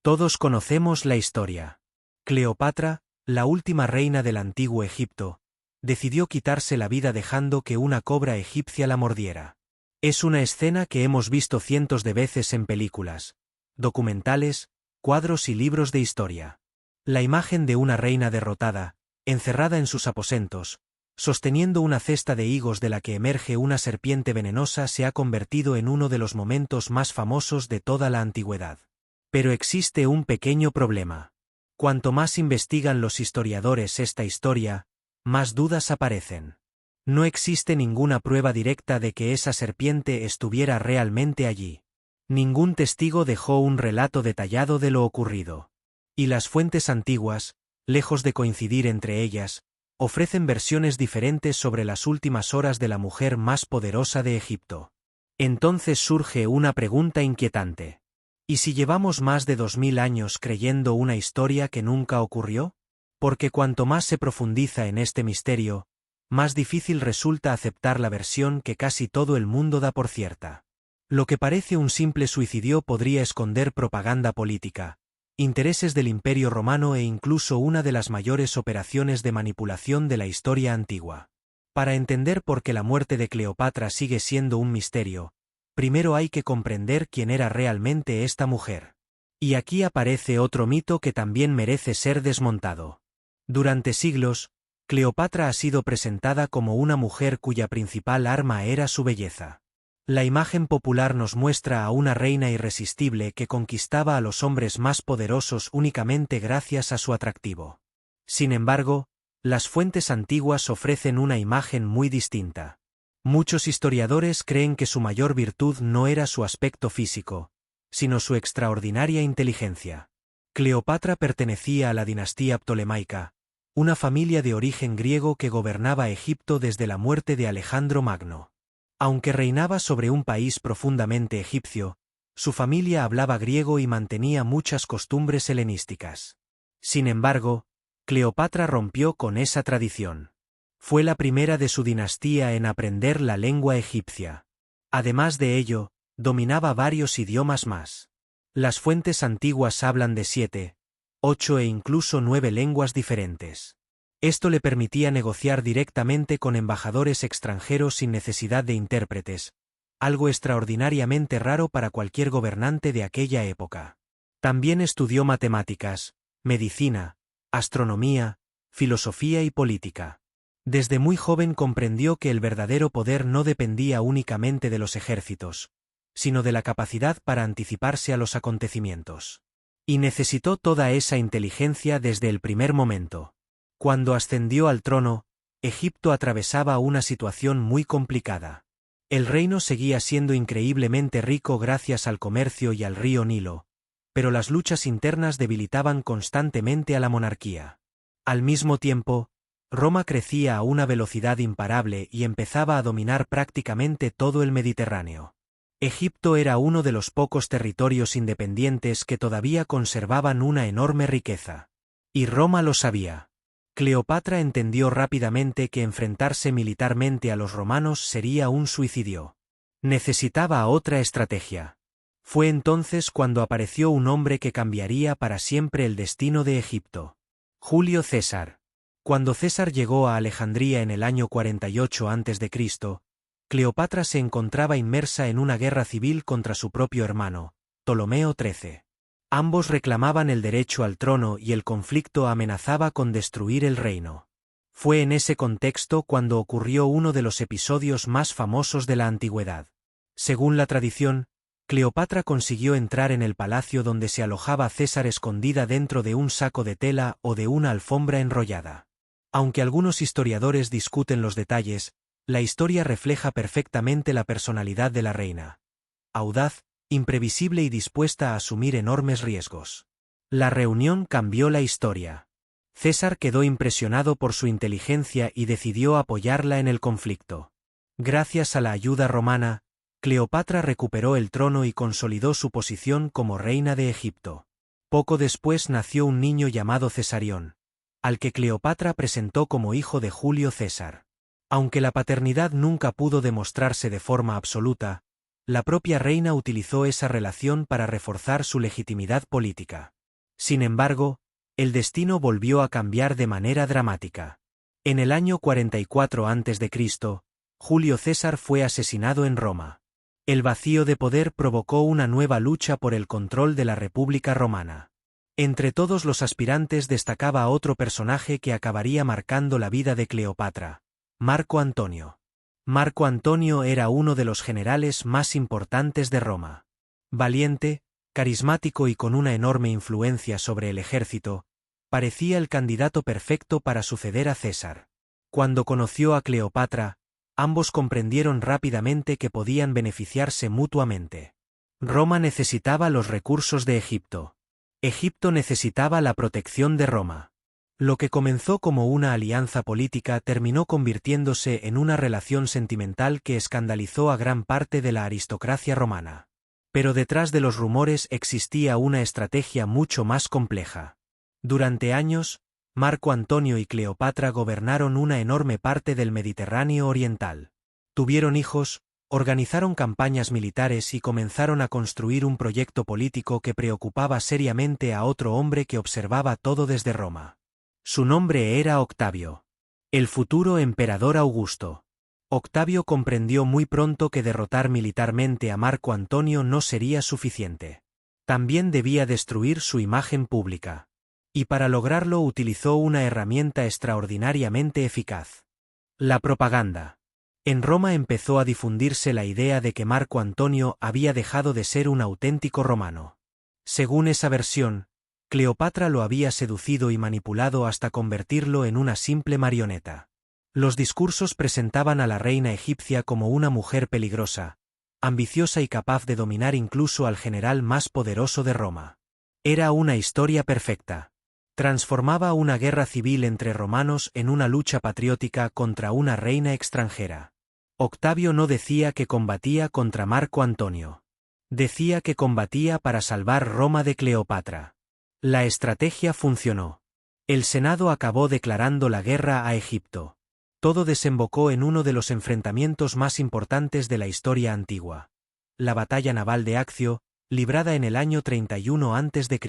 Todos conocemos la historia. Cleopatra, la última reina del antiguo Egipto, decidió quitarse la vida dejando que una cobra egipcia la mordiera. Es una escena que hemos visto cientos de veces en películas, documentales, cuadros y libros de historia. La imagen de una reina derrotada, encerrada en sus aposentos, sosteniendo una cesta de higos de la que emerge una serpiente venenosa, se ha convertido en uno de los momentos más famosos de toda la antigüedad. Pero existe un pequeño problema. Cuanto más investigan los historiadores esta historia, más dudas aparecen. No existe ninguna prueba directa de que esa serpiente estuviera realmente allí. Ningún testigo dejó un relato detallado de lo ocurrido. Y las fuentes antiguas, lejos de coincidir entre ellas, ofrecen versiones diferentes sobre las últimas horas de la mujer más poderosa de Egipto. Entonces surge una pregunta inquietante. ¿Y si llevamos más de 2000 años creyendo una historia que nunca ocurrió? Porque cuanto más se profundiza en este misterio, más difícil resulta aceptar la versión que casi todo el mundo da por cierta. Lo que parece un simple suicidio podría esconder propaganda política, intereses del Imperio Romano e incluso una de las mayores operaciones de manipulación de la historia antigua. Para entender por qué la muerte de Cleopatra sigue siendo un misterio, primero hay que comprender quién era realmente esta mujer. Y aquí aparece otro mito que también merece ser desmontado. Durante siglos, Cleopatra ha sido presentada como una mujer cuya principal arma era su belleza. La imagen popular nos muestra a una reina irresistible que conquistaba a los hombres más poderosos únicamente gracias a su atractivo. Sin embargo, las fuentes antiguas ofrecen una imagen muy distinta. Muchos historiadores creen que su mayor virtud no era su aspecto físico, sino su extraordinaria inteligencia. Cleopatra pertenecía a la dinastía ptolemaica, una familia de origen griego que gobernaba Egipto desde la muerte de Alejandro Magno. Aunque reinaba sobre un país profundamente egipcio, su familia hablaba griego y mantenía muchas costumbres helenísticas. Sin embargo, Cleopatra rompió con esa tradición. Fue la primera de su dinastía en aprender la lengua egipcia. Además de ello, dominaba varios idiomas más. Las fuentes antiguas hablan de 7, 8 e incluso 9 lenguas diferentes. Esto le permitía negociar directamente con embajadores extranjeros sin necesidad de intérpretes, algo extraordinariamente raro para cualquier gobernante de aquella época. También estudió matemáticas, medicina, astronomía, filosofía y política. Desde muy joven comprendió que el verdadero poder no dependía únicamente de los ejércitos, sino de la capacidad para anticiparse a los acontecimientos. Y necesitó toda esa inteligencia desde el primer momento. Cuando ascendió al trono, Egipto atravesaba una situación muy complicada. El reino seguía siendo increíblemente rico gracias al comercio y al río Nilo, pero las luchas internas debilitaban constantemente a la monarquía. Al mismo tiempo, Roma crecía a una velocidad imparable y empezaba a dominar prácticamente todo el Mediterráneo. Egipto era uno de los pocos territorios independientes que todavía conservaban una enorme riqueza. Y Roma lo sabía. Cleopatra entendió rápidamente que enfrentarse militarmente a los romanos sería un suicidio. Necesitaba otra estrategia. Fue entonces cuando apareció un hombre que cambiaría para siempre el destino de Egipto. Julio César. Cuando César llegó a Alejandría en el año 48 a.C., Cleopatra se encontraba inmersa en una guerra civil contra su propio hermano, Ptolomeo XIII. Ambos reclamaban el derecho al trono y el conflicto amenazaba con destruir el reino. Fue en ese contexto cuando ocurrió uno de los episodios más famosos de la antigüedad. Según la tradición, Cleopatra consiguió entrar en el palacio donde se alojaba César escondida dentro de un saco de tela o de una alfombra enrollada. Aunque algunos historiadores discuten los detalles, la historia refleja perfectamente la personalidad de la reina. Audaz, imprevisible y dispuesta a asumir enormes riesgos. La reunión cambió la historia. César quedó impresionado por su inteligencia y decidió apoyarla en el conflicto. Gracias a la ayuda romana, Cleopatra recuperó el trono y consolidó su posición como reina de Egipto. Poco después nació un niño llamado Cesarión, al que Cleopatra presentó como hijo de Julio César. Aunque la paternidad nunca pudo demostrarse de forma absoluta, la propia reina utilizó esa relación para reforzar su legitimidad política. Sin embargo, el destino volvió a cambiar de manera dramática. En el año 44 a.C., Julio César fue asesinado en Roma. El vacío de poder provocó una nueva lucha por el control de la República Romana. Entre todos los aspirantes destacaba otro personaje que acabaría marcando la vida de Cleopatra: Marco Antonio. Marco Antonio era uno de los generales más importantes de Roma. Valiente, carismático y con una enorme influencia sobre el ejército, parecía el candidato perfecto para suceder a César. Cuando conoció a Cleopatra, ambos comprendieron rápidamente que podían beneficiarse mutuamente. Roma necesitaba los recursos de Egipto. Egipto necesitaba la protección de Roma. Lo que comenzó como una alianza política terminó convirtiéndose en una relación sentimental que escandalizó a gran parte de la aristocracia romana. Pero detrás de los rumores existía una estrategia mucho más compleja. Durante años, Marco Antonio y Cleopatra gobernaron una enorme parte del Mediterráneo oriental. Tuvieron hijos, organizaron campañas militares y comenzaron a construir un proyecto político que preocupaba seriamente a otro hombre que observaba todo desde Roma. Su nombre era Octavio, el futuro emperador Augusto. Octavio comprendió muy pronto que derrotar militarmente a Marco Antonio no sería suficiente. También debía destruir su imagen pública. Y para lograrlo utilizó una herramienta extraordinariamente eficaz: la propaganda. En Roma empezó a difundirse la idea de que Marco Antonio había dejado de ser un auténtico romano. Según esa versión, Cleopatra lo había seducido y manipulado hasta convertirlo en una simple marioneta. Los discursos presentaban a la reina egipcia como una mujer peligrosa, ambiciosa y capaz de dominar incluso al general más poderoso de Roma. Era una historia perfecta. Transformaba una guerra civil entre romanos en una lucha patriótica contra una reina extranjera. Octavio no decía que combatía contra Marco Antonio. Decía que combatía para salvar Roma de Cleopatra. La estrategia funcionó. El Senado acabó declarando la guerra a Egipto. Todo desembocó en uno de los enfrentamientos más importantes de la historia antigua: la batalla naval de Accio, librada en el año 31 a.C.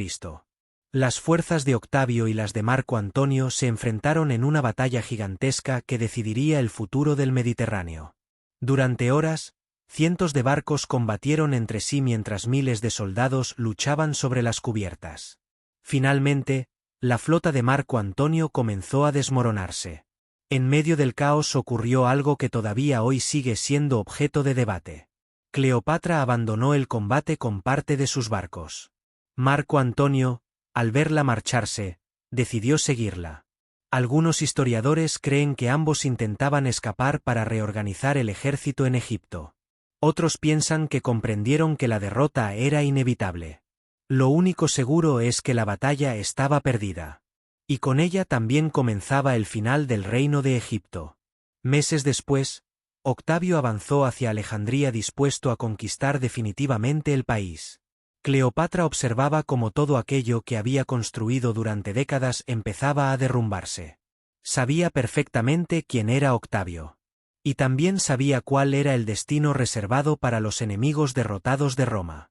Las fuerzas de Octavio y las de Marco Antonio se enfrentaron en una batalla gigantesca que decidiría el futuro del Mediterráneo. Durante horas, cientos de barcos combatieron entre sí mientras miles de soldados luchaban sobre las cubiertas. Finalmente, la flota de Marco Antonio comenzó a desmoronarse. En medio del caos ocurrió algo que todavía hoy sigue siendo objeto de debate. Cleopatra abandonó el combate con parte de sus barcos. Marco Antonio, al verla marcharse, decidió seguirla. Algunos historiadores creen que ambos intentaban escapar para reorganizar el ejército en Egipto. Otros piensan que comprendieron que la derrota era inevitable. Lo único seguro es que la batalla estaba perdida. Y con ella también comenzaba el final del reino de Egipto. Meses después, Octavio avanzó hacia Alejandría dispuesto a conquistar definitivamente el país. Cleopatra observaba cómo todo aquello que había construido durante décadas empezaba a derrumbarse. Sabía perfectamente quién era Octavio. Y también sabía cuál era el destino reservado para los enemigos derrotados de Roma.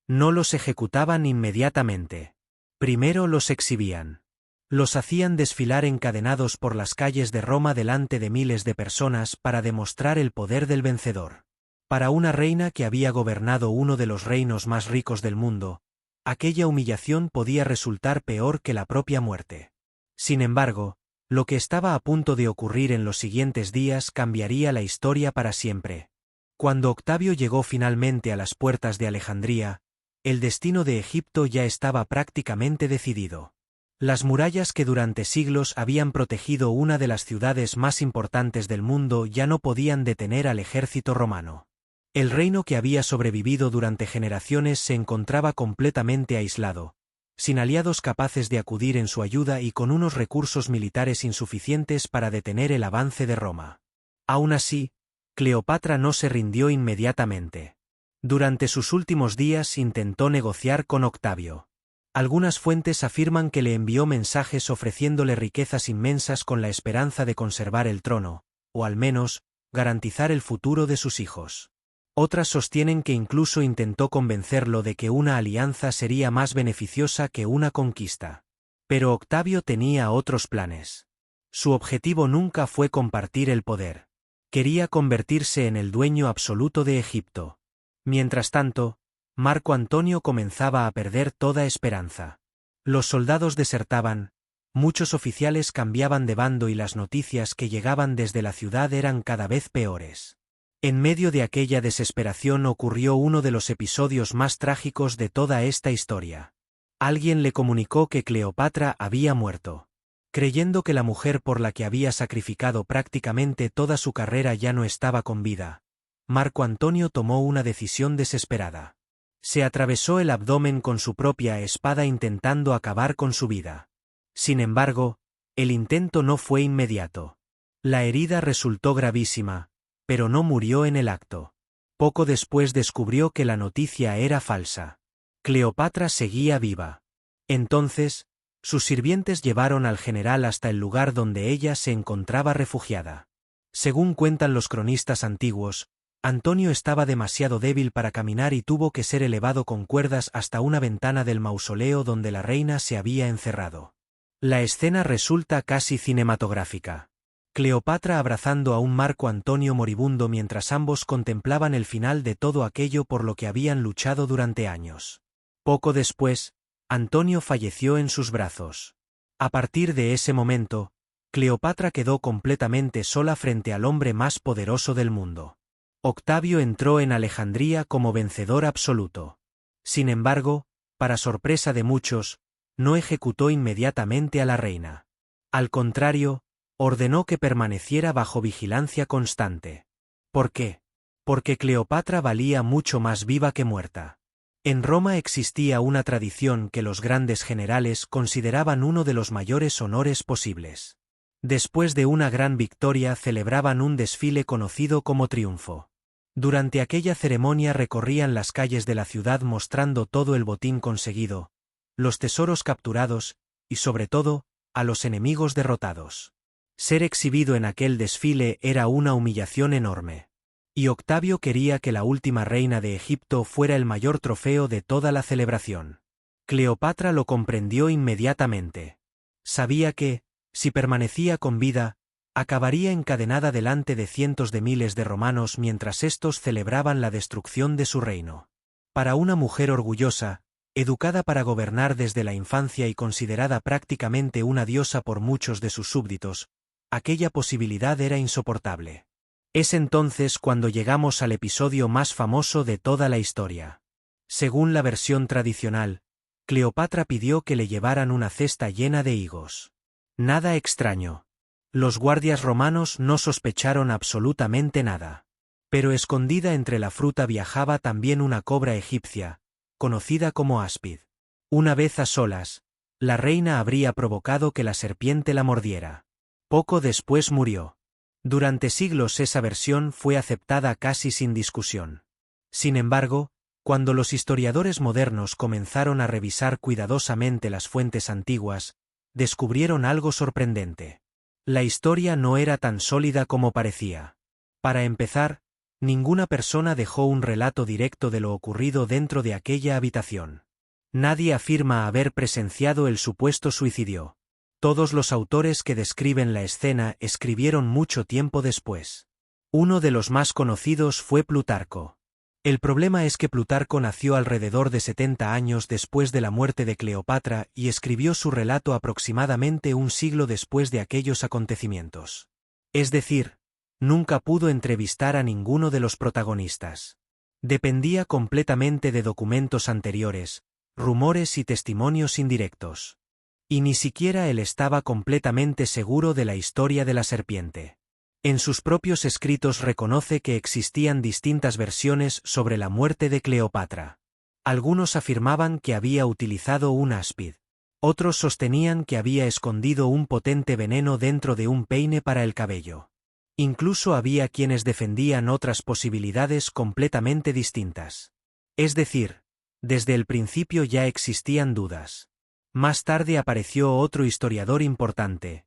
No los ejecutaban inmediatamente. Primero los exhibían. Los hacían desfilar encadenados por las calles de Roma delante de miles de personas para demostrar el poder del vencedor. Para una reina que había gobernado uno de los reinos más ricos del mundo, aquella humillación podía resultar peor que la propia muerte. Sin embargo, lo que estaba a punto de ocurrir en los siguientes días cambiaría la historia para siempre. Cuando Octavio llegó finalmente a las puertas de Alejandría, el destino de Egipto ya estaba prácticamente decidido. Las murallas que durante siglos habían protegido una de las ciudades más importantes del mundo ya no podían detener al ejército romano. El reino que había sobrevivido durante generaciones se encontraba completamente aislado, sin aliados capaces de acudir en su ayuda y con unos recursos militares insuficientes para detener el avance de Roma. Aún así, Cleopatra no se rindió inmediatamente. Durante sus últimos días intentó negociar con Octavio. Algunas fuentes afirman que le envió mensajes ofreciéndole riquezas inmensas con la esperanza de conservar el trono, o al menos, garantizar el futuro de sus hijos. Otras sostienen que incluso intentó convencerlo de que una alianza sería más beneficiosa que una conquista. Pero Octavio tenía otros planes. Su objetivo nunca fue compartir el poder. Quería convertirse en el dueño absoluto de Egipto. Mientras tanto, Marco Antonio comenzaba a perder toda esperanza. Los soldados desertaban, muchos oficiales cambiaban de bando y las noticias que llegaban desde la ciudad eran cada vez peores. En medio de aquella desesperación ocurrió uno de los episodios más trágicos de toda esta historia. Alguien le comunicó que Cleopatra había muerto. Creyendo que la mujer por la que había sacrificado prácticamente toda su carrera ya no estaba con vida, Marco Antonio tomó una decisión desesperada. Se atravesó el abdomen con su propia espada intentando acabar con su vida. Sin embargo, el intento no fue inmediato. La herida resultó gravísima, pero no murió en el acto. Poco después descubrió que la noticia era falsa. Cleopatra seguía viva. Entonces, sus sirvientes llevaron al general hasta el lugar donde ella se encontraba refugiada. Según cuentan los cronistas antiguos, Antonio estaba demasiado débil para caminar y tuvo que ser elevado con cuerdas hasta una ventana del mausoleo donde la reina se había encerrado. La escena resulta casi cinematográfica. Cleopatra abrazando a un Marco Antonio moribundo mientras ambos contemplaban el final de todo aquello por lo que habían luchado durante años. Poco después, Antonio falleció en sus brazos. A partir de ese momento, Cleopatra quedó completamente sola frente al hombre más poderoso del mundo. Octavio entró en Alejandría como vencedor absoluto. Sin embargo, para sorpresa de muchos, no ejecutó inmediatamente a la reina. Al contrario, ordenó que permaneciera bajo vigilancia constante. ¿Por qué? Porque Cleopatra valía mucho más viva que muerta. En Roma existía una tradición que los grandes generales consideraban uno de los mayores honores posibles. Después de una gran victoria celebraban un desfile conocido como triunfo. Durante aquella ceremonia recorrían las calles de la ciudad mostrando todo el botín conseguido, los tesoros capturados, y sobre todo, a los enemigos derrotados. Ser exhibido en aquel desfile era una humillación enorme. Y Octavio quería que la última reina de Egipto fuera el mayor trofeo de toda la celebración. Cleopatra lo comprendió inmediatamente. Sabía que, si permanecía con vida, acabaría encadenada delante de cientos de miles de romanos mientras éstos celebraban la destrucción de su reino. Para una mujer orgullosa, educada para gobernar desde la infancia y considerada prácticamente una diosa por muchos de sus súbditos, aquella posibilidad era insoportable. Es entonces cuando llegamos al episodio más famoso de toda la historia. Según la versión tradicional, Cleopatra pidió que le llevaran una cesta llena de higos. Nada extraño. Los guardias romanos no sospecharon absolutamente nada. Pero escondida entre la fruta viajaba también una cobra egipcia, conocida como áspid. Una vez a solas, la reina habría provocado que la serpiente la mordiera. Poco después murió. Durante siglos esa versión fue aceptada casi sin discusión. Sin embargo, cuando los historiadores modernos comenzaron a revisar cuidadosamente las fuentes antiguas, descubrieron algo sorprendente. La historia no era tan sólida como parecía. Para empezar, ninguna persona dejó un relato directo de lo ocurrido dentro de aquella habitación. Nadie afirma haber presenciado el supuesto suicidio. Todos los autores que describen la escena escribieron mucho tiempo después. Uno de los más conocidos fue Plutarco. El problema es que Plutarco nació alrededor de 70 años después de la muerte de Cleopatra y escribió su relato aproximadamente un siglo después de aquellos acontecimientos. Es decir, nunca pudo entrevistar a ninguno de los protagonistas. Dependía completamente de documentos anteriores, rumores y testimonios indirectos. Y ni siquiera él estaba completamente seguro de la historia de la serpiente. En sus propios escritos reconoce que existían distintas versiones sobre la muerte de Cleopatra. Algunos afirmaban que había utilizado un áspid. Otros sostenían que había escondido un potente veneno dentro de un peine para el cabello. Incluso había quienes defendían otras posibilidades completamente distintas. Es decir, desde el principio ya existían dudas. Más tarde apareció otro historiador importante,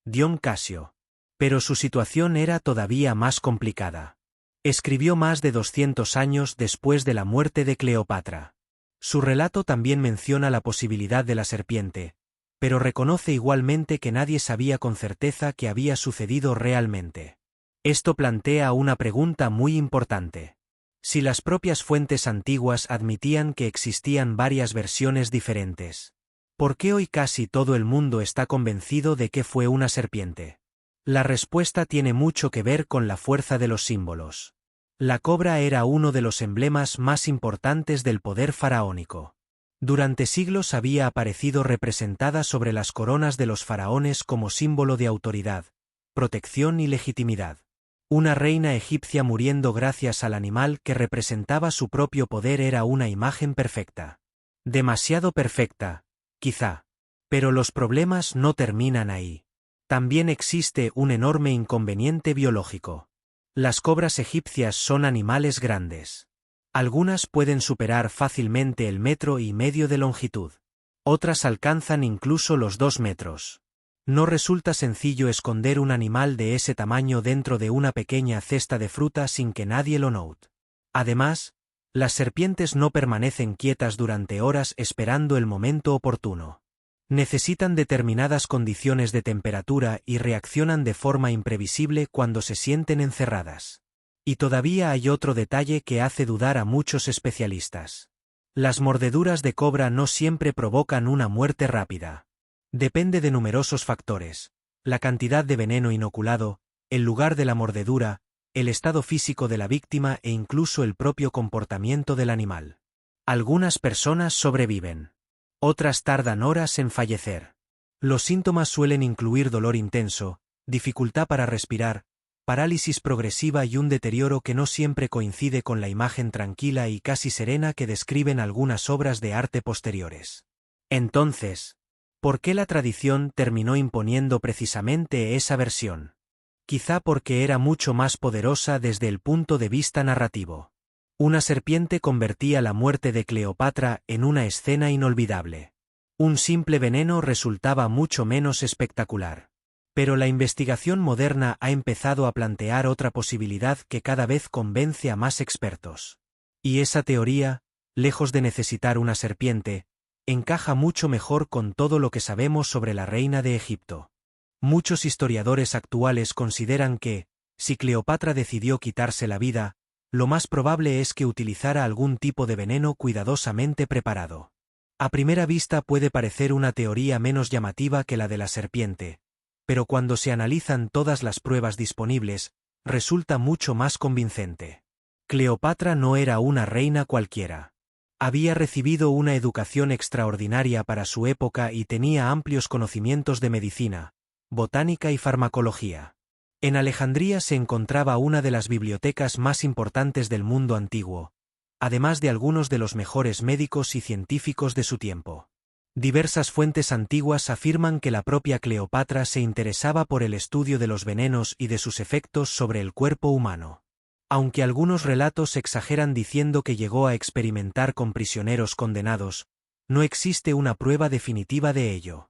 Dion Casio. Pero su situación era todavía más complicada. Escribió más de 200 años después de la muerte de Cleopatra. Su relato también menciona la posibilidad de la serpiente, pero reconoce igualmente que nadie sabía con certeza qué había sucedido realmente. Esto plantea una pregunta muy importante. Si las propias fuentes antiguas admitían que existían varias versiones diferentes, ¿por qué hoy casi todo el mundo está convencido de que fue una serpiente? La respuesta tiene mucho que ver con la fuerza de los símbolos. La cobra era uno de los emblemas más importantes del poder faraónico. Durante siglos había aparecido representada sobre las coronas de los faraones como símbolo de autoridad, protección y legitimidad. Una reina egipcia muriendo gracias al animal que representaba su propio poder era una imagen perfecta. Demasiado perfecta, quizá. Pero los problemas no terminan ahí. También existe un enorme inconveniente biológico. Las cobras egipcias son animales grandes. Algunas pueden superar fácilmente el 1,5 metros de longitud. Otras alcanzan incluso los 2 metros. No resulta sencillo esconder un animal de ese tamaño dentro de una pequeña cesta de fruta sin que nadie lo note. Además, las serpientes no permanecen quietas durante horas esperando el momento oportuno. Necesitan determinadas condiciones de temperatura y reaccionan de forma imprevisible cuando se sienten encerradas. Y todavía hay otro detalle que hace dudar a muchos especialistas. Las mordeduras de cobra no siempre provocan una muerte rápida. Depende de numerosos factores: la cantidad de veneno inoculado, el lugar de la mordedura, el estado físico de la víctima e incluso el propio comportamiento del animal. Algunas personas sobreviven. Otras tardan horas en fallecer. Los síntomas suelen incluir dolor intenso, dificultad para respirar, parálisis progresiva y un deterioro que no siempre coincide con la imagen tranquila y casi serena que describen algunas obras de arte posteriores. Entonces, ¿por qué la tradición terminó imponiendo precisamente esa versión? Quizá porque era mucho más poderosa desde el punto de vista narrativo. Una serpiente convertía la muerte de Cleopatra en una escena inolvidable. Un simple veneno resultaba mucho menos espectacular. Pero la investigación moderna ha empezado a plantear otra posibilidad que cada vez convence a más expertos. Y esa teoría, lejos de necesitar una serpiente, encaja mucho mejor con todo lo que sabemos sobre la reina de Egipto. Muchos historiadores actuales consideran que, si Cleopatra decidió quitarse la vida, lo más probable es que utilizara algún tipo de veneno cuidadosamente preparado. A primera vista puede parecer una teoría menos llamativa que la de la serpiente, pero cuando se analizan todas las pruebas disponibles, resulta mucho más convincente. Cleopatra no era una reina cualquiera. Había recibido una educación extraordinaria para su época y tenía amplios conocimientos de medicina, botánica y farmacología. En Alejandría se encontraba una de las bibliotecas más importantes del mundo antiguo, además de algunos de los mejores médicos y científicos de su tiempo. Diversas fuentes antiguas afirman que la propia Cleopatra se interesaba por el estudio de los venenos y de sus efectos sobre el cuerpo humano. Aunque algunos relatos exageran diciendo que llegó a experimentar con prisioneros condenados, no existe una prueba definitiva de ello.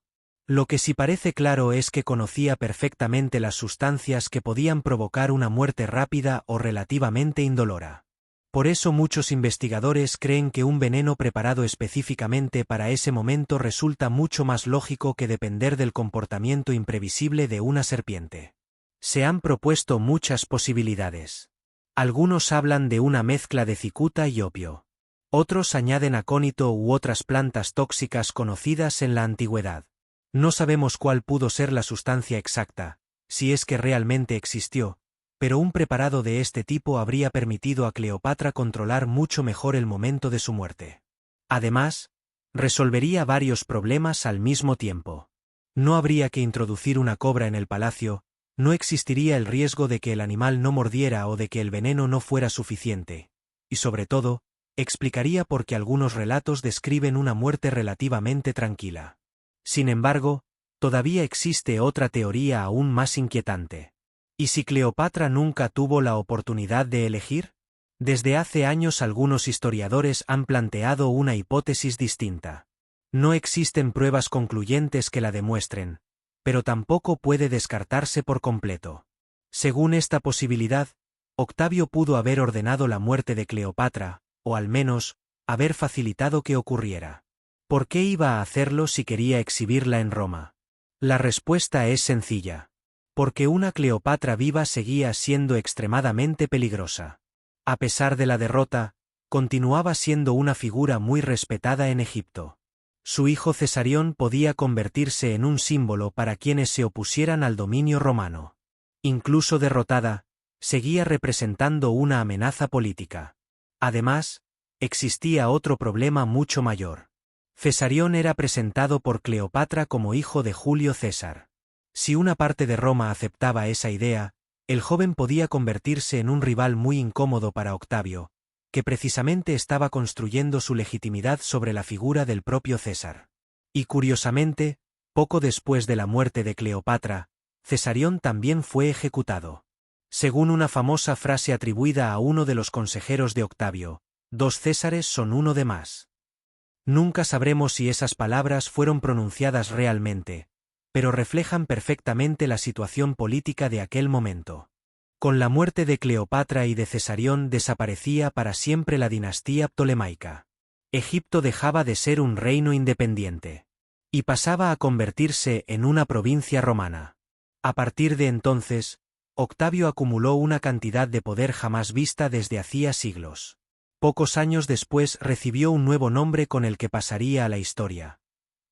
Lo que sí parece claro es que conocía perfectamente las sustancias que podían provocar una muerte rápida o relativamente indolora. Por eso muchos investigadores creen que un veneno preparado específicamente para ese momento resulta mucho más lógico que depender del comportamiento imprevisible de una serpiente. Se han propuesto muchas posibilidades. Algunos hablan de una mezcla de cicuta y opio. Otros añaden acónito u otras plantas tóxicas conocidas en la antigüedad. No sabemos cuál pudo ser la sustancia exacta, si es que realmente existió, pero un preparado de este tipo habría permitido a Cleopatra controlar mucho mejor el momento de su muerte. Además, resolvería varios problemas al mismo tiempo. No habría que introducir una cobra en el palacio, no existiría el riesgo de que el animal no mordiera o de que el veneno no fuera suficiente, y sobre todo, explicaría por qué algunos relatos describen una muerte relativamente tranquila. Sin embargo, todavía existe otra teoría aún más inquietante. ¿Y si Cleopatra nunca tuvo la oportunidad de elegir? Desde hace años algunos historiadores han planteado una hipótesis distinta. No existen pruebas concluyentes que la demuestren, pero tampoco puede descartarse por completo. Según esta posibilidad, Octavio pudo haber ordenado la muerte de Cleopatra, o al menos, haber facilitado que ocurriera. ¿Por qué iba a hacerlo si quería exhibirla en Roma? La respuesta es sencilla. Porque una Cleopatra viva seguía siendo extremadamente peligrosa. A pesar de la derrota, continuaba siendo una figura muy respetada en Egipto. Su hijo Cesarión podía convertirse en un símbolo para quienes se opusieran al dominio romano. Incluso derrotada, seguía representando una amenaza política. Además, existía otro problema mucho mayor. Cesarión era presentado por Cleopatra como hijo de Julio César. Si una parte de Roma aceptaba esa idea, el joven podía convertirse en un rival muy incómodo para Octavio, que precisamente estaba construyendo su legitimidad sobre la figura del propio César. Y curiosamente, poco después de la muerte de Cleopatra, Cesarión también fue ejecutado. Según una famosa frase atribuida a uno de los consejeros de Octavio, 2 Césares son uno de más. Nunca sabremos si esas palabras fueron pronunciadas realmente, pero reflejan perfectamente la situación política de aquel momento. Con la muerte de Cleopatra y de Cesarión desaparecía para siempre la dinastía ptolemaica. Egipto dejaba de ser un reino independiente y pasaba a convertirse en una provincia romana. A partir de entonces, Octavio acumuló una cantidad de poder jamás vista desde hacía siglos. Pocos años después recibió un nuevo nombre con el que pasaría a la historia: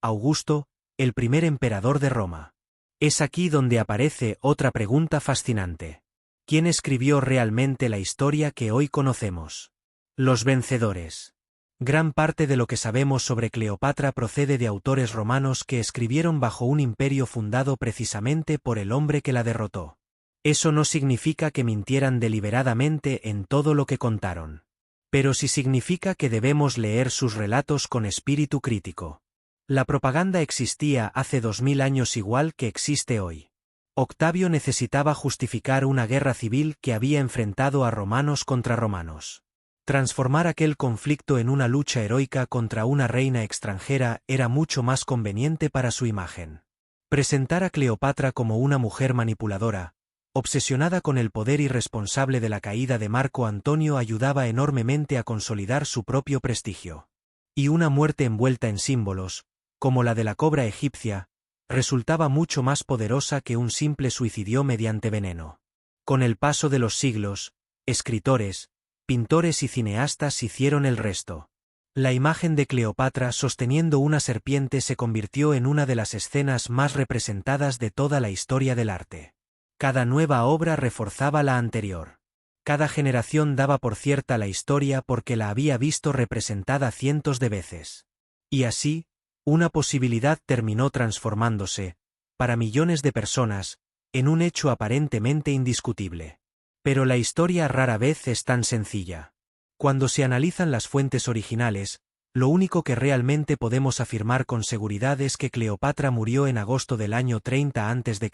Augusto, el primer emperador de Roma. Es aquí donde aparece otra pregunta fascinante. ¿Quién escribió realmente la historia que hoy conocemos? Los vencedores. Gran parte de lo que sabemos sobre Cleopatra procede de autores romanos que escribieron bajo un imperio fundado precisamente por el hombre que la derrotó. Eso no significa que mintieran deliberadamente en todo lo que contaron. Pero sí significa que debemos leer sus relatos con espíritu crítico. La propaganda existía hace 2000 años igual que existe hoy. Octavio necesitaba justificar una guerra civil que había enfrentado a romanos contra romanos. Transformar aquel conflicto en una lucha heroica contra una reina extranjera era mucho más conveniente para su imagen. Presentar a Cleopatra como una mujer manipuladora, obsesionada con el poder irresponsable de la caída de Marco Antonio, ayudaba enormemente a consolidar su propio prestigio. Y una muerte envuelta en símbolos, como la de la cobra egipcia, resultaba mucho más poderosa que un simple suicidio mediante veneno. Con el paso de los siglos, escritores, pintores y cineastas hicieron el resto. La imagen de Cleopatra sosteniendo una serpiente se convirtió en una de las escenas más representadas de toda la historia del arte. Cada nueva obra reforzaba la anterior. Cada generación daba por cierta la historia porque la había visto representada cientos de veces. Y así, una posibilidad terminó transformándose, para millones de personas, en un hecho aparentemente indiscutible. Pero la historia rara vez es tan sencilla. Cuando se analizan las fuentes originales, lo único que realmente podemos afirmar con seguridad es que Cleopatra murió en agosto del año 30 a.C.,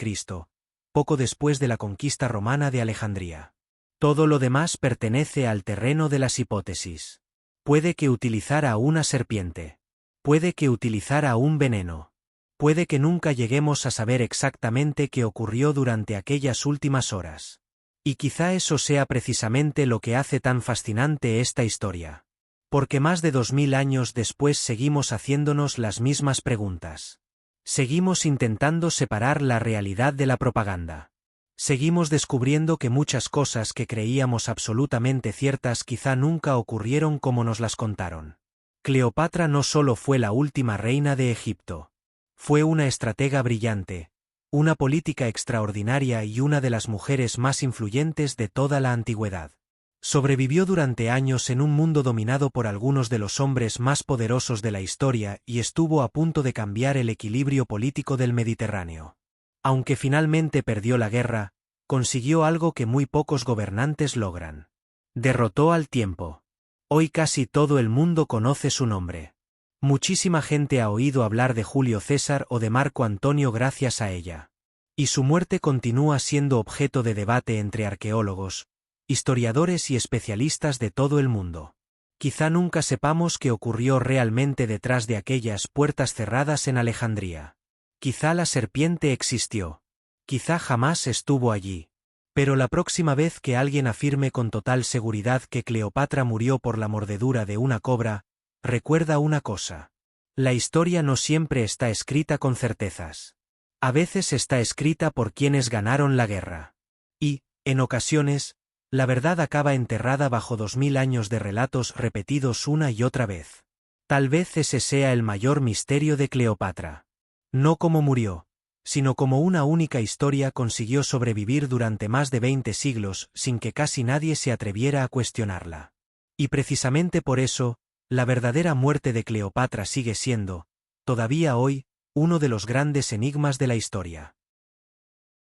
poco después de la conquista romana de Alejandría. Todo lo demás pertenece al terreno de las hipótesis. Puede que utilizara una serpiente. Puede que utilizara un veneno. Puede que nunca lleguemos a saber exactamente qué ocurrió durante aquellas últimas horas. Y quizá eso sea precisamente lo que hace tan fascinante esta historia. Porque más de 2000 años después seguimos haciéndonos las mismas preguntas. Seguimos intentando separar la realidad de la propaganda. Seguimos descubriendo que muchas cosas que creíamos absolutamente ciertas quizá nunca ocurrieron como nos las contaron. Cleopatra no solo fue la última reina de Egipto. Fue una estratega brillante, una política extraordinaria y una de las mujeres más influyentes de toda la antigüedad. Sobrevivió durante años en un mundo dominado por algunos de los hombres más poderosos de la historia y estuvo a punto de cambiar el equilibrio político del Mediterráneo. Aunque finalmente perdió la guerra, consiguió algo que muy pocos gobernantes logran. Derrotó al tiempo. Hoy casi todo el mundo conoce su nombre. Muchísima gente ha oído hablar de Julio César o de Marco Antonio gracias a ella. Y su muerte continúa siendo objeto de debate entre arqueólogos, historiadores y especialistas de todo el mundo. Quizá nunca sepamos qué ocurrió realmente detrás de aquellas puertas cerradas en Alejandría. Quizá la serpiente existió. Quizá jamás estuvo allí. Pero la próxima vez que alguien afirme con total seguridad que Cleopatra murió por la mordedura de una cobra, recuerda una cosa. La historia no siempre está escrita con certezas. A veces está escrita por quienes ganaron la guerra. Y, en ocasiones, la verdad acaba enterrada bajo 2000 años de relatos repetidos una y otra vez. Tal vez ese sea el mayor misterio de Cleopatra. No cómo murió, sino como una única historia consiguió sobrevivir durante más de 20 siglos sin que casi nadie se atreviera a cuestionarla. Y precisamente por eso, la verdadera muerte de Cleopatra sigue siendo, todavía hoy, uno de los grandes enigmas de la historia.